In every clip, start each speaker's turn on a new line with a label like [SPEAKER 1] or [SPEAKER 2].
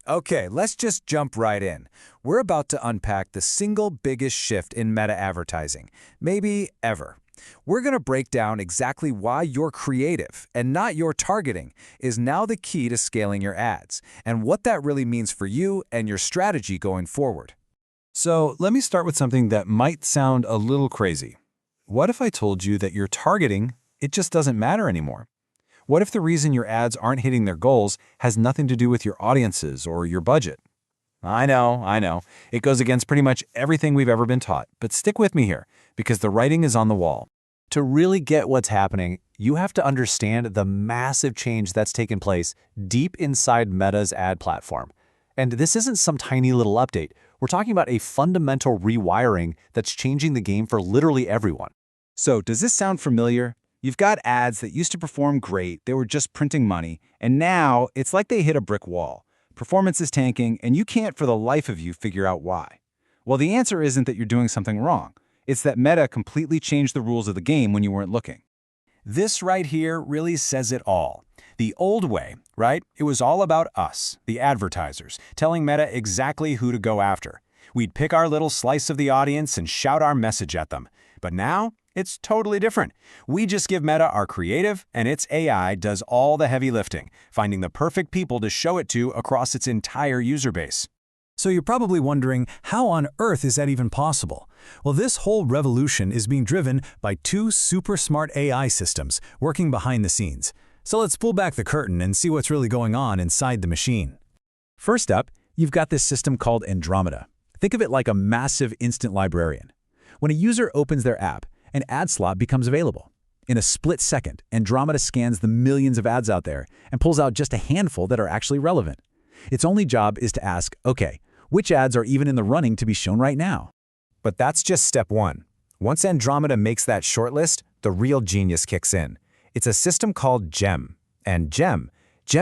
[SPEAKER 1] Okay, let's just jump right in. We're about to unpack the single biggest shift in meta advertising, maybe ever. We're going to break down exactly why your creative, and not your targeting, is now the key to scaling your ads, and what that really means for you and your strategy going forward.
[SPEAKER 2] So let me start with something that might sound a little crazy. What if I told you that your targeting, it just doesn't matter anymore? What if the reason your ads aren't hitting their goals has nothing to do with your audiences or your budget? I know. It goes against pretty much everything we've ever been taught, but stick with me here, because the writing is on the wall. To really get what's happening, you have to understand the massive change that's taken place deep inside Meta's ad platform. And this isn't some tiny little update. We're talking about a fundamental rewiring that's changing the game for literally everyone.
[SPEAKER 1] So, does this sound familiar? You've got ads that used to perform great, they were just printing money, and now it's like they hit a brick wall. Performance is tanking, and you can't for the life of you figure out why. Well, the answer isn't that you're doing something wrong. It's that Meta completely changed the rules of the game when you weren't looking. This right here really says it all. The old way, right? It was all about us, the advertisers, telling Meta exactly who to go after. We'd pick our little slice of the audience and shout our message at them. But now, it's totally different. We just give Meta our creative, and its AI does all the heavy lifting, finding the perfect people to show it to across its entire user base.
[SPEAKER 3] So you're probably wondering, how on earth is that even possible? Well, this whole revolution is being driven by two super smart AI systems working behind the scenes. So let's pull back the curtain and see what's really going on inside the machine. First up, you've got this system called Andromeda. Think of it like a massive instant librarian. When a user opens their app, an ad slot becomes available. In a split second, Andromeda scans the millions of ads out there and pulls out just a handful that are actually relevant. Its only job is to ask, okay, which ads are even in the running to be shown right now?
[SPEAKER 1] But that's just step one. Once Andromeda makes that shortlist, the real genius kicks in. It's a system called GEM. And GEM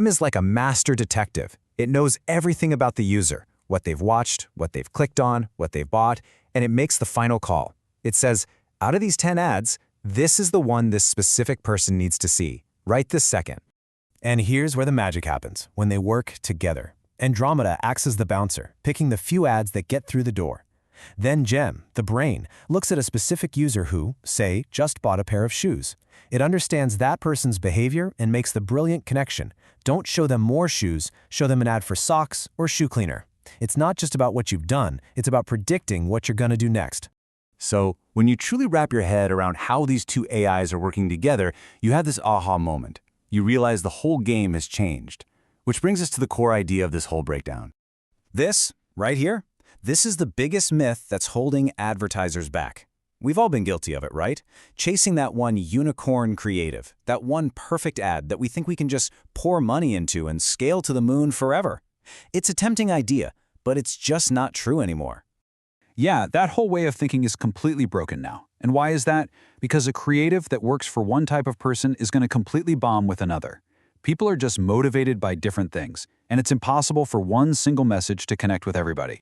[SPEAKER 1] is like a master detective. It knows everything about the user, what they've watched, what they've clicked on, what they've bought, and it makes the final call. It says, out of these 10 ads, this is the one this specific person needs to see, right this second.
[SPEAKER 4] And here's where the magic happens, when they work together. Andromeda acts as the bouncer, picking the few ads that get through the door. Then GEM, the brain, looks at a specific user who, say, just bought a pair of shoes. It understands that person's behavior and makes the brilliant connection. Don't show them more shoes, show them an ad for socks or shoe cleaner. It's not just about what you've done, it's about predicting what you're going to do next.
[SPEAKER 2] So, when you truly wrap your head around how these two AIs are working together, you have this aha moment. You realize the whole game has changed. Which brings us to the core idea of this whole breakdown.
[SPEAKER 1] This, right here, this is the biggest myth that's holding advertisers back. We've all been guilty of it, right? Chasing that one unicorn creative, that one perfect ad that we think we can just pour money into and scale to the moon forever. It's a tempting idea, but it's just not true anymore.
[SPEAKER 3] Yeah, that whole way of thinking is completely broken now. And why is that? Because a creative that works for one type of person is going to completely bomb with another. People are just motivated by different things, and it's impossible for one single message to connect with everybody.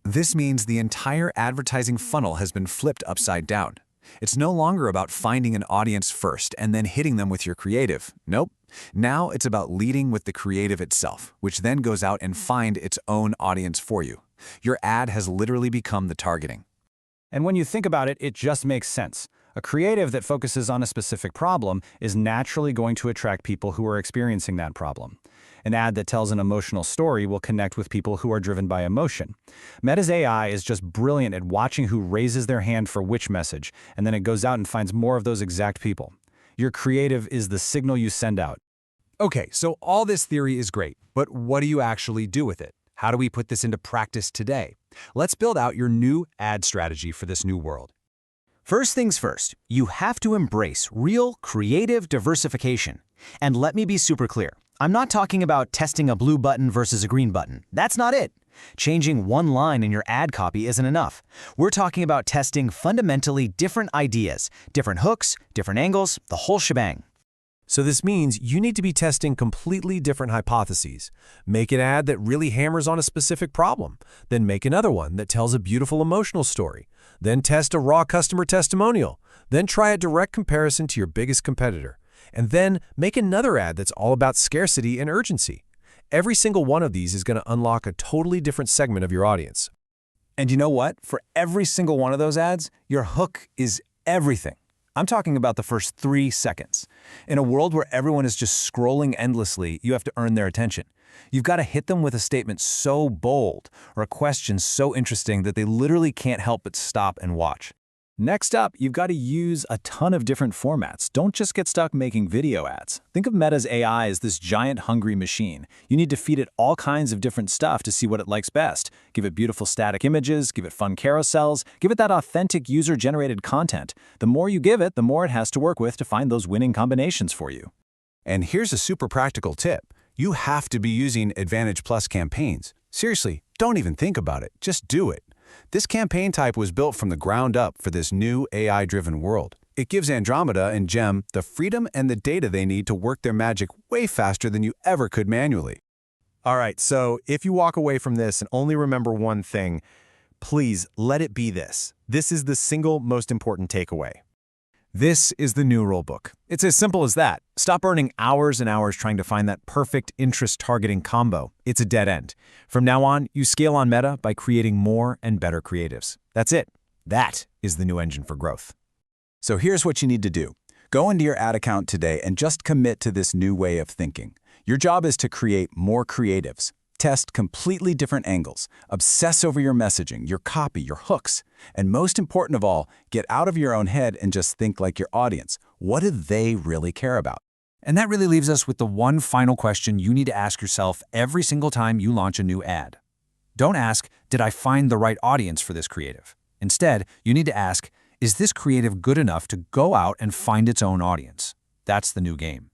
[SPEAKER 1] This means the entire advertising funnel has been flipped upside down. It's no longer about finding an audience first and then hitting them with your creative. Nope. Now it's about leading with the creative itself, which then goes out and find its own audience for you. Your ad has literally become the targeting.
[SPEAKER 4] And when you think about it, it just makes sense. A creative that focuses on a specific problem is naturally going to attract people who are experiencing that problem. An ad that tells an emotional story will connect with people who are driven by emotion. Meta's AI is just brilliant at watching who raises their hand for which message, and then it goes out and finds more of those exact people. Your creative is the signal you send out.
[SPEAKER 1] Okay, so all this theory is great, but what do you actually do with it? How do we put this into practice today? Let's build out your new ad strategy for this new world.
[SPEAKER 5] First things first, you have to embrace real creative diversification. And let me be super clear. I'm not talking about testing a blue button versus a green button. That's not it. Changing one line in your ad copy isn't enough. We're talking about testing fundamentally different ideas, different hooks, different angles, the whole shebang.
[SPEAKER 4] So this means you need to be testing completely different hypotheses. Make an ad that really hammers on a specific problem. Then make another one that tells a beautiful emotional story. Then test a raw customer testimonial. Then try a direct comparison to your biggest competitor. And then make another ad that's all about scarcity and urgency. Every single one of these is going to unlock a totally different segment of your audience.
[SPEAKER 2] And you know what? For every single one of those ads, your hook is everything. I'm talking about the first 3 seconds. In a world where everyone is just scrolling endlessly, you have to earn their attention. You've got to hit them with a statement so bold or a question so interesting that they literally can't help but stop and watch.
[SPEAKER 3] Next up, you've got to use a ton of different formats. Don't just get stuck making video ads. Think of Meta's AI as this giant hungry machine. You need to feed it all kinds of different stuff to see what it likes best. Give it beautiful static images, give it fun carousels, give it that authentic user-generated content. The more you give it, the more it has to work with to find those winning combinations for you.
[SPEAKER 1] And here's a super practical tip. You have to be using Advantage Plus campaigns. Seriously, don't even think about it. Just do it. This campaign type was built from the ground up for this new AI-driven world. It gives Andromeda and Gem the freedom and the data they need to work their magic way faster than you ever could manually.
[SPEAKER 4] All right, so if you walk away from this and only remember one thing, please let it be this. This is the single most important takeaway.
[SPEAKER 2] This is the new rulebook. It's as simple as that. Stop earning hours and hours trying to find that perfect interest-targeting combo. It's a dead end. From now on, you scale on Meta by creating more and better creatives. That's it. That is the new engine for growth.
[SPEAKER 1] So here's what you need to do. Go into your ad account today and just commit to this new way of thinking. Your job is to create more creatives. Test completely different angles. Obsess over your messaging, your copy, your hooks. And most important of all, get out of your own head and just think like your audience. What do they really care about?
[SPEAKER 2] And that really leaves us with the one final question you need to ask yourself every single time you launch a new ad. Don't ask, did I find the right audience for this creative? Instead, you need to ask, is this creative good enough to go out and find its own audience? That's the new game.